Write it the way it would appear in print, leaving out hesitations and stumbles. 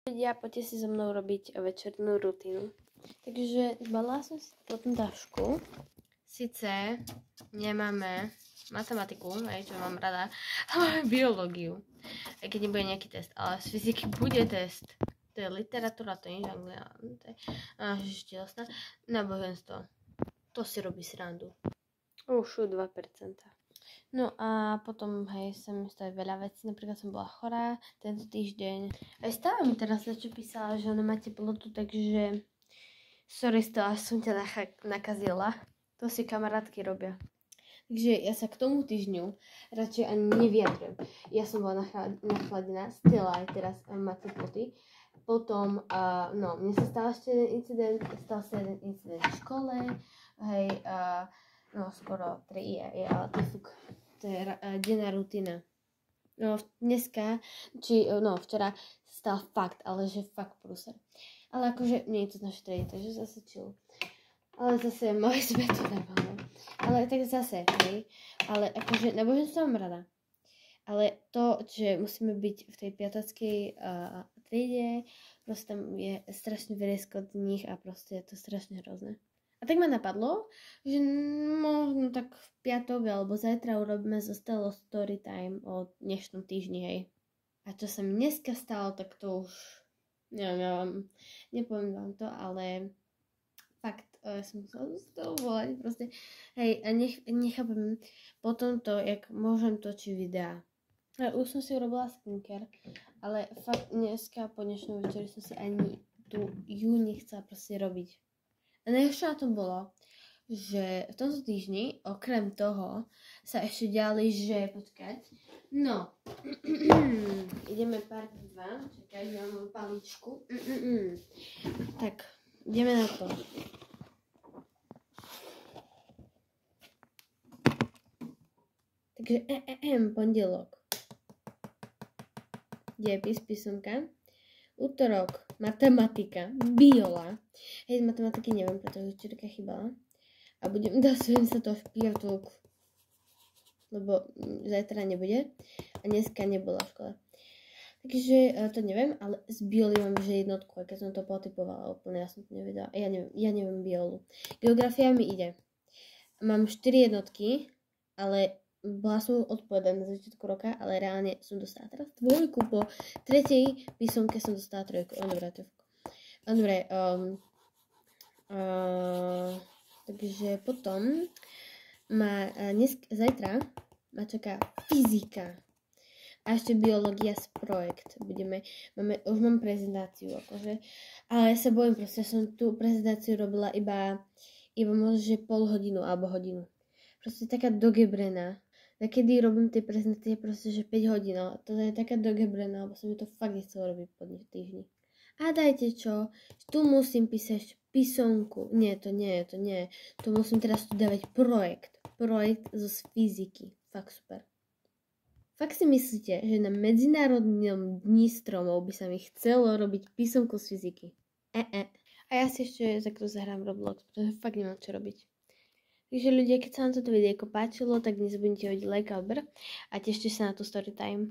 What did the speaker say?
Ľudia, poďte si so mnou robiť večernú rutinu. Takže zbalila som si potom tašku. Sice nemáme matematiku, čo mám rada, ale máme biológiu. Aj keď nebude nejaký test, ale z fyziky bude test. To je literatúra, to je angličtina, to je šťastná. Náboženstvo. To si robí srandu. Už 2%. No a potom, hej, sa mi stali veľa vecí, napríklad som bola chorá tento týždeň. Aj stále mi teraz čo písala, že ona má teplotu, takže sorry z toho, až som ťa nakazila. To si kamarátky robia. Takže ja sa k tomu týždňu radšej ani nevyjadrujem. Ja som bola nachladená, Stella aj teraz má teploty. Potom, mne sa stal ešte jeden incident, v škole, hej, skoro 3 je, ale to je denná rutina. No, dneska, včera stal fakt, ale že fakt prúser. Ale akože, nie je to z našej triedy, takže zase chill. Ale zase, mali sme to normálne. Ale tak zase, hej, ale akože, náboženstvo mám rada. Ale to, že musíme byť v tej piatockej triede, proste tam je strašne veľa z nich a proste je to strašne hrozné. A tak ma napadlo, že možno tak v piatok alebo zajtra urobíme zo Stellou story time o dnešnom týždni, hej. A čo sa mi dneska stalo, tak to už, nepoviem vám to, ale fakt, ja som musela z toho volať, proste, hej, a nechápem potom to, jak môžem točiť videá. Už som si urobila skincare, ale fakt dneska po dnešnom večeri som si ani tú nechcela proste robiť. A najhoršie na tom bolo, že v tomto týždni, okrem toho, sa ešte ďalej, že počkať, ideme part 2, čakaj, že mám paličku, tak, ideme na to. Takže, pondelok, dejepis, písomka. Útorok, matematika, biola. Hej, z matematiky neviem, pretože včerka chýbala. A dosujem sa to v piatok, lebo zajtra nebude. A dneska nebola v škole. Takže to neviem, ale z bioly mám že jednotku, a keď som to potypovala úplne, ja som to nevedela. Ja neviem biolu. Geografia mi ide. Mám 4 jednotky, ale bola som odpovedať na začiatku roka, ale reálne som dostala teraz 2, po 3. písomke som dostala 3. Dobre, takže potom zajtra ma čaká fyzika a ešte biológia z projekt. Už mám prezentáciu, akože, ale ja sa bojím, proste som tú prezentáciu robila iba možno, že pol hodinu alebo hodinu. Proste taká dogebrená. Nakedy robím tie prezentácie proste, že 5 hodín, ale to je taká dogebrená, lebo som mi to fakt nechcel robiť po týždni. A dajte čo, tu musím písať písomku, nie. Tu musím teraz tu dávať projekt zo fyziky, fakt super. Fakt si myslíte, že na Medzinárodnom dni stromov by sa mi chcelo robiť písomku z fyziky? A ja si ešte zahrám Roblox, pretože fakt nemám čo robiť. Takže ľudia, keď sa vám toto videjko páčilo, tak nezabudnite hodiť like a odber a tešte sa na tú story time.